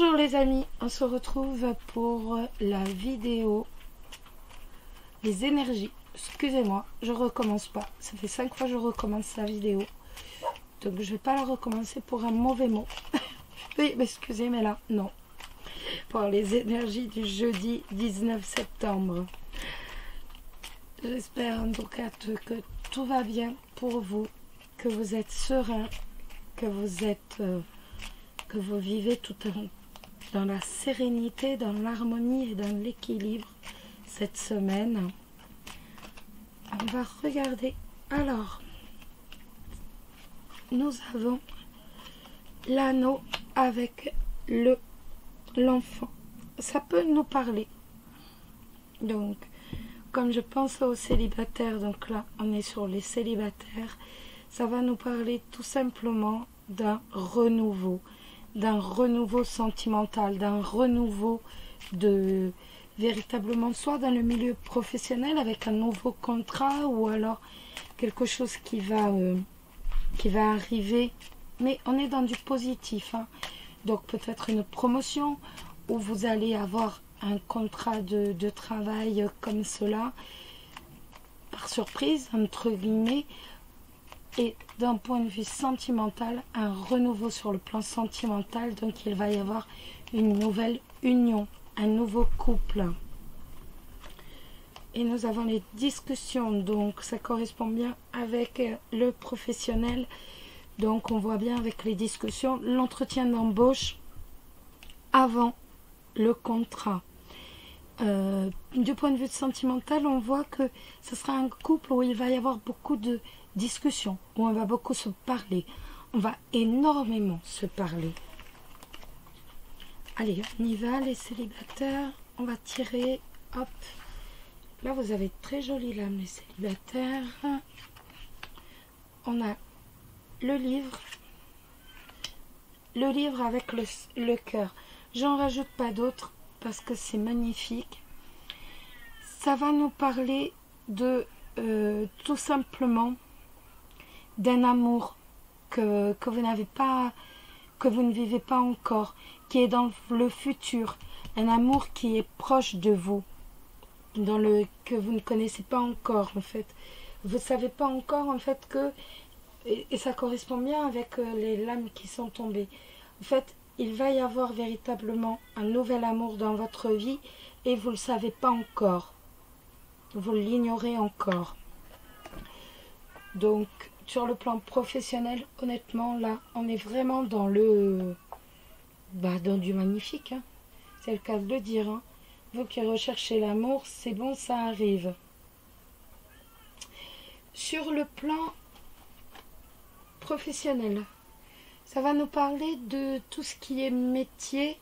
Bonjour les amis, on se retrouve pour la vidéo les énergies. Excusez-moi, je recommence pas. Ça fait 5 fois que je recommence la vidéo. Donc je vais pas la recommencer pour un mauvais mot. Oui, mais excusez, mais là, non. Pour les énergies du jeudi 19 septembre. J'espère en tout cas que tout va bien pour vous, que vous êtes serein, que vous vivez tout dans la sérénité, dans l'harmonie et dans l'équilibre cette semaine. On va regarder. Alors, nous avons l'anneau avec l'enfant. Ça peut nous parler. Donc, comme je pense aux célibataires, donc là, on est sur les célibataires, ça va nous parler tout simplement d'un renouveau sentimental, d'un renouveau de véritablement, soit dans le milieu professionnel avec un nouveau contrat ou alors quelque chose qui va arriver, mais on est dans du positif, hein. Donc peut-être une promotion où vous allez avoir un contrat de travail comme cela par surprise entre guillemets. Et d'un point de vue sentimental, un renouveau sur le plan sentimental, donc il va y avoir une nouvelle union, un nouveau couple. Et nous avons les discussions, donc ça correspond bien avec le professionnel. Donc on voit bien avec les discussions, l'entretien d'embauche avant le contrat. Du point de vue sentimental, on voit que ce sera un couple où il va y avoir beaucoup de discussions, où on va beaucoup se parler. On va énormément se parler. Allez, on y va les célibataires. On va tirer, hop. Là, vous avez très jolie lame les célibataires. On a le livre avec le cœur. J'en rajoute pas d'autres parce que c'est magnifique. Ça va nous parler de tout simplement d'un amour que vous n'avez pas, que vous ne vivez pas encore, qui est dans le futur, un amour qui est proche de vous, que vous ne connaissez pas encore en fait. Vous ne savez pas encore en fait que, et ça correspond bien avec les lames qui sont tombées. En fait, il va y avoir véritablement un nouvel amour dans votre vie et vous ne le savez pas encore. Vous l'ignorez encore. Donc, sur le plan professionnel, honnêtement, là, on est vraiment dans dans du magnifique. Hein. C'est le cas de le dire. Hein. Vous qui recherchez l'amour, c'est bon, ça arrive. Sur le plan professionnel, ça va nous parler de tout ce qui est métier,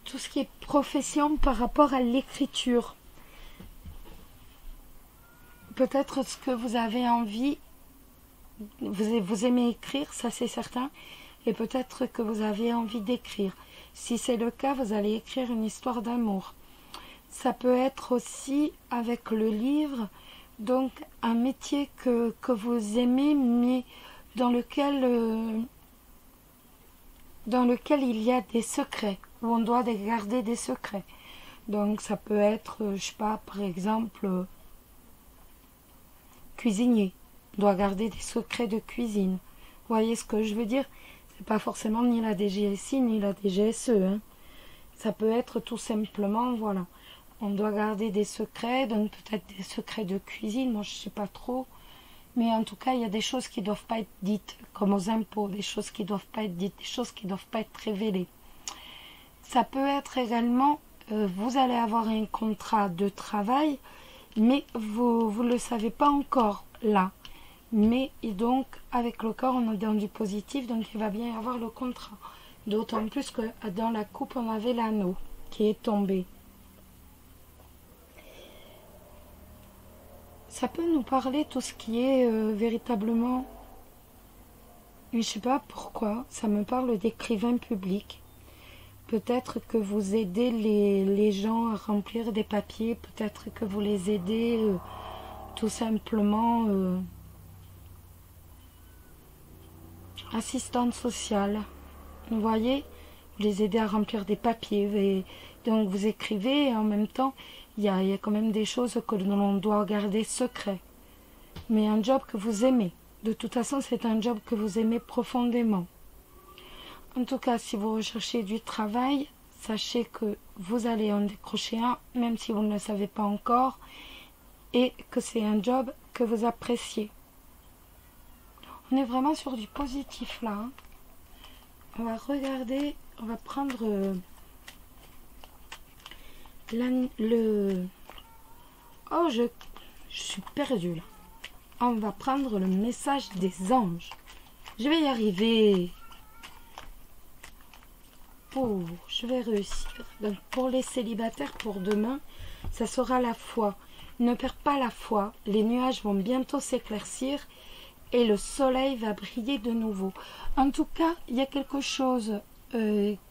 tout ce qui est profession par rapport à l'écriture. Peut-être ce que vous avez envie, vous aimez écrire, ça c'est certain, et peut-être que vous avez envie d'écrire. Si c'est le cas, vous allez écrire une histoire d'amour. Ça peut être aussi avec le livre, donc un métier que vous aimez, mais dans lequel il y a des secrets, où on doit garder des secrets. Donc ça peut être, je sais pas, par exemple, cuisinier, on doit garder des secrets de cuisine. Vous voyez ce que je veux dire? C'est pas forcément ni la DGSI ni la DGSE. Hein. Ça peut être tout simplement, voilà, on doit garder des secrets, donc peut-être des secrets de cuisine, moi je sais pas trop. Mais en tout cas, il y a des choses qui ne doivent pas être dites, comme aux impôts, des choses qui ne doivent pas être dites, des choses qui ne doivent pas être révélées. Ça peut être également, vous allez avoir un contrat de travail, mais vous ne le savez pas encore là. Mais et donc, avec le corps, on est dans du positif, donc il va bien y avoir le contrat. D'autant plus que dans la coupe, on avait l'anneau qui est tombé. Ça peut nous parler tout ce qui est véritablement, je ne sais pas pourquoi, ça me parle d'écrivain public. Peut-être que vous aidez les gens à remplir des papiers, peut-être que vous les aidez tout simplement assistante sociale. Vous voyez, vous les aidez à remplir des papiers. Et donc vous écrivez et en même temps, il y a quand même des choses que l'on doit garder secret. Mais un job que vous aimez. De toute façon, c'est un job que vous aimez profondément. En tout cas, si vous recherchez du travail, sachez que vous allez en décrocher un, même si vous ne le savez pas encore, et que c'est un job que vous appréciez. On est vraiment sur du positif là. Hein. On va regarder, on va prendre Oh, je suis perdue là. On va prendre le message des anges. Je vais y arriver. Oh, je vais réussir. Donc pour les célibataires, pour demain, ça sera la foi. Ne perds pas la foi. Les nuages vont bientôt s'éclaircir et le soleil va briller de nouveau. En tout cas, il y a quelque chose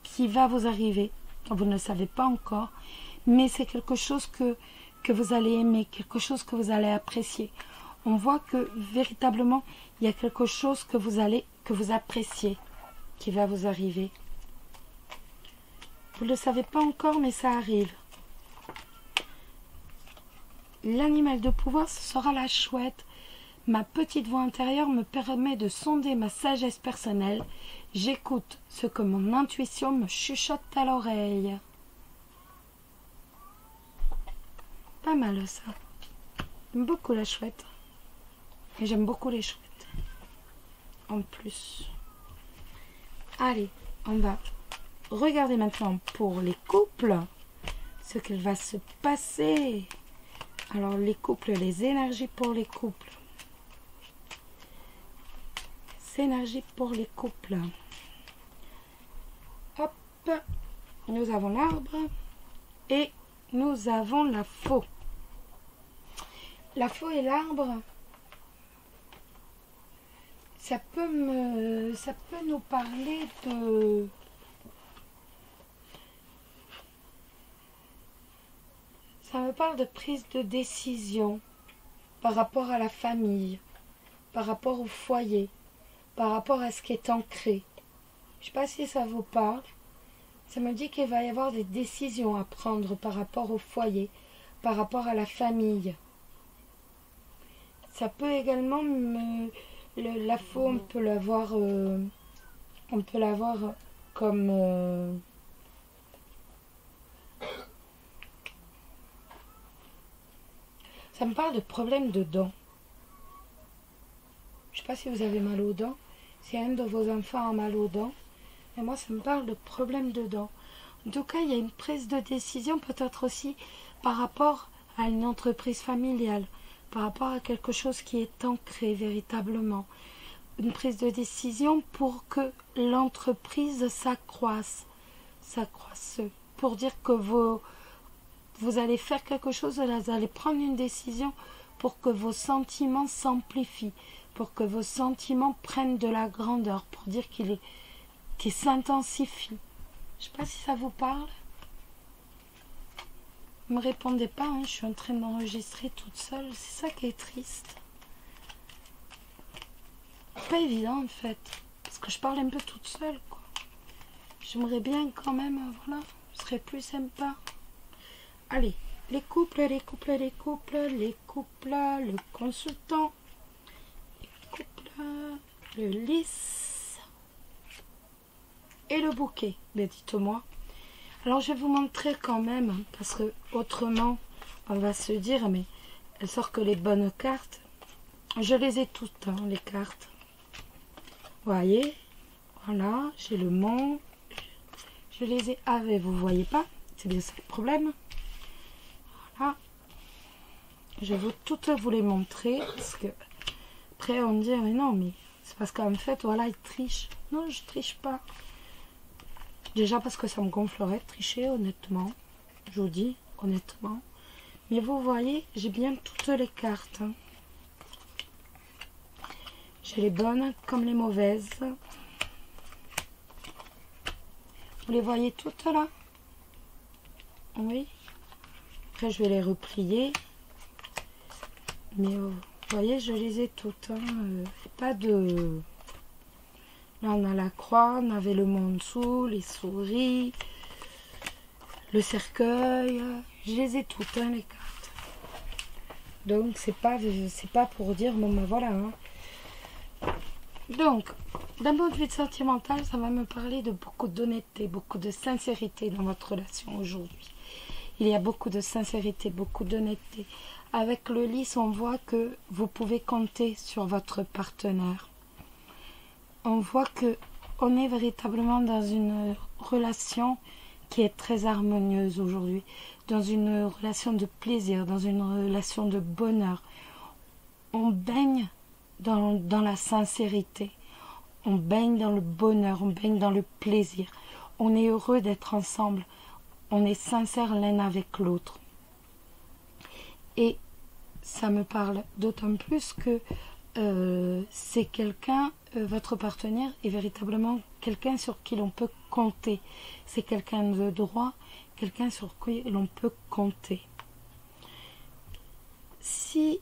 qui va vous arriver. Vous ne le savez pas encore, mais c'est quelque chose que vous allez aimer, quelque chose que vous allez apprécier. On voit que véritablement, il y a quelque chose que vous appréciez qui va vous arriver. Vous ne le savez pas encore, mais ça arrive. L'animal de pouvoir, ce sera la chouette. Ma petite voix intérieure me permet de sonder ma sagesse personnelle. J'écoute ce que mon intuition me chuchote à l'oreille. Pas mal ça. J'aime beaucoup la chouette. Et j'aime beaucoup les chouettes. En plus. Allez, on va regarder maintenant pour les couples. Ce qu'il va se passer. Alors les couples, les énergies pour les couples. Énergie pour les couples. Hop, nous avons l'arbre et nous avons la faux. La faux et l'arbre, ça peut nous parler de ça me parle de prise de décision par rapport à la famille, par rapport au foyer, par rapport à ce qui est ancré. Je ne sais pas si ça vous parle. Ça me dit qu'il va y avoir des décisions à prendre par rapport au foyer, par rapport à la famille. Ça peut également la faux, on peut l'avoir comme ça me parle de problèmes de dents. Je ne sais pas si vous avez mal aux dents. Si un de vos enfants a mal aux dents, et moi ça me parle de problèmes de dents. En tout cas, il y a une prise de décision peut-être aussi par rapport à une entreprise familiale, par rapport à quelque chose qui est ancré véritablement. Une prise de décision pour que l'entreprise s'accroisse, pour dire que vous allez faire quelque chose, vous allez prendre une décision pour que vos sentiments s'amplifient, pour que vos sentiments prennent de la grandeur, pour dire qu'ils s'intensifient. Je ne sais pas si ça vous parle. Ne me répondez pas, hein, je suis en train d'enregistrer toute seule. C'est ça qui est triste. Pas évident en fait, parce que je parle un peu toute seule, quoi. J'aimerais bien quand même, voilà, ce serait plus sympa. Allez, les couples, le consultant, le lys et le bouquet. Mais dites-moi. Alors je vais vous montrer quand même, parce que autrement on va se dire, mais elle sort que les bonnes cartes. Je les ai toutes, hein, les cartes. Vous voyez, voilà, j'ai le monde. Je les ai avec, vous voyez pas, c'est bien ça le problème. Voilà. Je vais toutes vous les montrer, parce que après on me dit, mais non, mais c'est parce qu'en fait, voilà, ils trichent. Non, je triche pas. Déjà parce que ça me gonflerait de tricher, honnêtement. Je vous dis, honnêtement. Mais vous voyez, j'ai bien toutes les cartes. Hein. J'ai les bonnes comme les mauvaises. Vous les voyez toutes là? Oui. Après, je vais les replier. Mais vous voyez, je les ai toutes. Hein. Pas de Là, on a la croix, on avait le monde dessous, les souris, le cercueil. Je les ai toutes, hein, les cartes. Donc, c'est pas pour dire, bon, ben voilà. Hein. Donc, d'un point de vue sentimental, ça va me parler de beaucoup d'honnêteté, beaucoup de sincérité dans votre relation aujourd'hui. Il y a beaucoup de sincérité, beaucoup d'honnêteté. Avec le lys, on voit que vous pouvez compter sur votre partenaire. On voit que on est véritablement dans une relation qui est très harmonieuse aujourd'hui, dans une relation de plaisir, dans une relation de bonheur. On baigne dans la sincérité, on baigne dans le bonheur, on baigne dans le plaisir. On est heureux d'être ensemble, on est sincère l'un avec l'autre. Et ça me parle d'autant plus que c'est quelqu'un, votre partenaire est véritablement quelqu'un sur qui l'on peut compter. C'est quelqu'un de droit, quelqu'un sur qui l'on peut compter. Si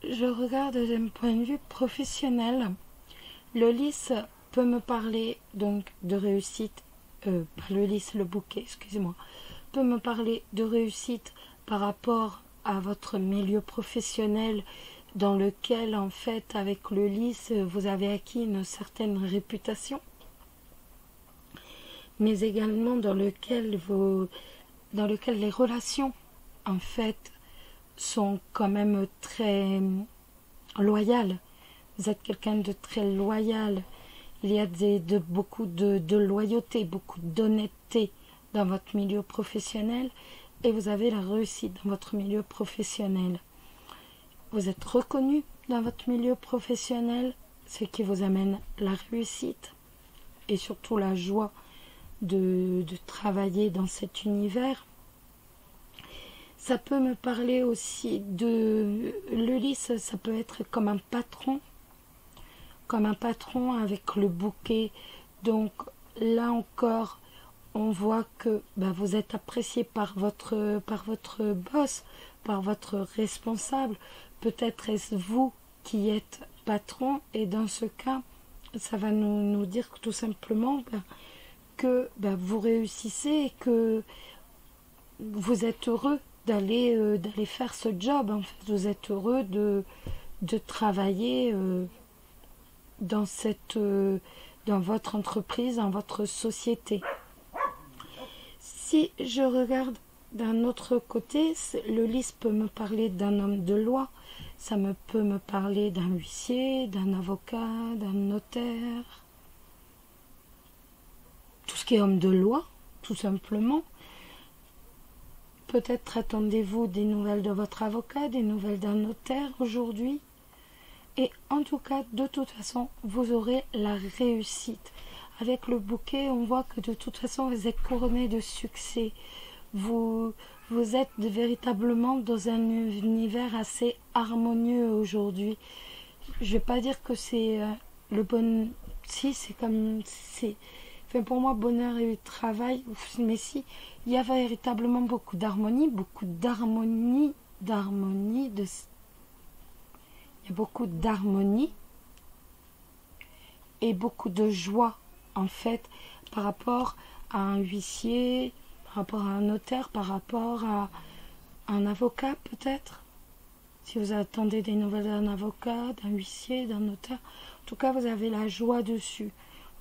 je regarde d'un point de vue professionnel, le lys peut me parler donc de réussite, pas le lys, le bouquet, excusez-moi, peut me parler de réussite par rapport à votre milieu professionnel dans lequel, en fait, avec le lys, vous avez acquis une certaine réputation, mais également dans lequel les relations, en fait, sont quand même très loyales. Vous êtes quelqu'un de très loyal. Il y a beaucoup de loyauté, beaucoup d'honnêteté dans votre milieu professionnel et vous avez la réussite dans votre milieu professionnel. Vous êtes reconnu dans votre milieu professionnel, ce qui vous amène la réussite et surtout la joie de travailler dans cet univers. Ça peut me parler aussi de... Le lys, ça peut être comme un patron avec le bouquet. Donc là encore, on voit que vous êtes apprécié par votre boss, par votre responsable. Peut-être est-ce vous qui êtes patron et dans ce cas, ça va nous dire tout simplement que vous réussissez et que vous êtes heureux d'aller faire ce job. En fait, vous êtes heureux de travailler dans votre entreprise, dans votre société. Si je regarde d'un autre côté, le lys peut me parler d'un homme de loi, ça peut me parler d'un huissier, d'un avocat, d'un notaire, tout ce qui est homme de loi, tout simplement. Peut-être attendez-vous des nouvelles de votre avocat, des nouvelles d'un notaire aujourd'hui. Et en tout cas, de toute façon, vous aurez la réussite. Avec le bouquet, on voit que de toute façon, vous êtes couronné de succès. Vous êtes véritablement dans un univers assez harmonieux aujourd'hui. Je ne vais pas dire que c'est le bon... Si, c'est comme... Enfin, pour moi, bonheur et travail, mais si, il y a véritablement beaucoup d'harmonie, il y a beaucoup d'harmonie et beaucoup de joie, en fait, par rapport à un huissier, par rapport à un notaire, par rapport à un avocat, peut-être. Si vous attendez des nouvelles d'un avocat, d'un huissier, d'un notaire, en tout cas, vous avez la joie dessus.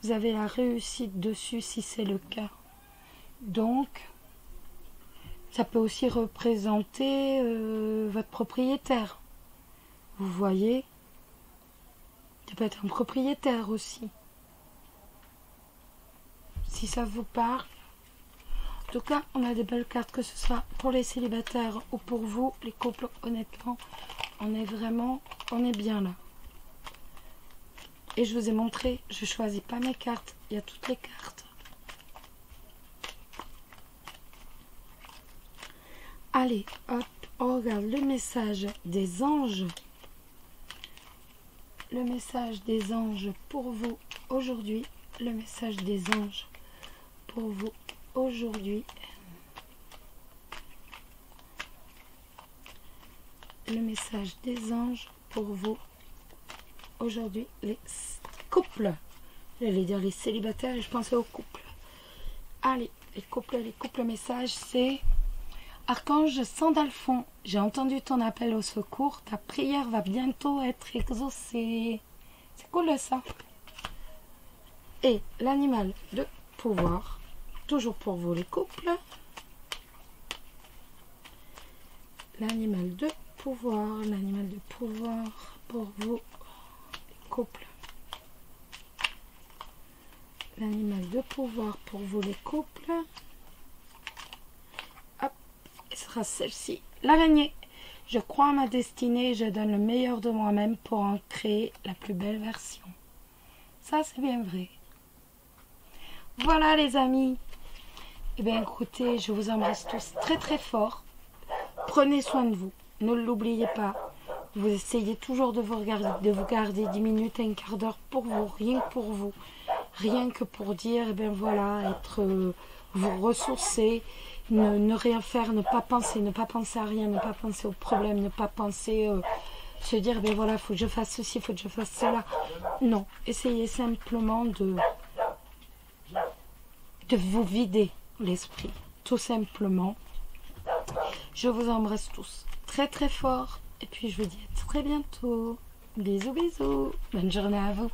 Vous avez la réussite dessus si c'est le cas. Donc, ça peut aussi représenter votre propriétaire. Vous voyez, ça peut être un propriétaire aussi. Si ça vous parle. En tout cas, on a des belles cartes, que ce soit pour les célibataires ou pour vous, les couples, honnêtement, on est bien là. Et je vous ai montré, je ne choisis pas mes cartes, il y a toutes les cartes. Allez, hop, on regarde le message des anges. Le message des anges pour vous aujourd'hui. Le message des anges pour vous aujourd'hui. Le message des anges pour vous aujourd'hui les couples. J'allais dire les célibataires et je pensais aux couples. Allez, les couples messages, c'est Archange Sandalphon, j'ai entendu ton appel au secours, ta prière va bientôt être exaucée. C'est cool ça. Et l'animal de pouvoir, toujours pour vous les couples. L'animal de pouvoir pour vous les couples. L'animal de pouvoir pour vous les couples. Hop, et ce sera celle-ci. L'araignée. Je crois à ma destinée et je donne le meilleur de moi-même pour en créer la plus belle version. Ça, c'est bien vrai. Voilà les amis. Eh bien écoutez, je vous embrasse tous très très fort. Prenez soin de vous. Ne l'oubliez pas. Vous essayez toujours de vous garder 10 minutes, un quart d'heure pour vous, rien que pour vous. Rien que pour dire, eh bien voilà, vous ressourcer, ne rien faire, ne pas penser à rien, ne pas penser aux problèmes, ne pas penser, se dire, eh bien voilà, il faut que je fasse ceci, il faut que je fasse cela. Non, essayez simplement de vous vider l'esprit, tout simplement. Je vous embrasse tous très très fort et puis je vous dis à très bientôt. Bisous bisous, bonne journée à vous.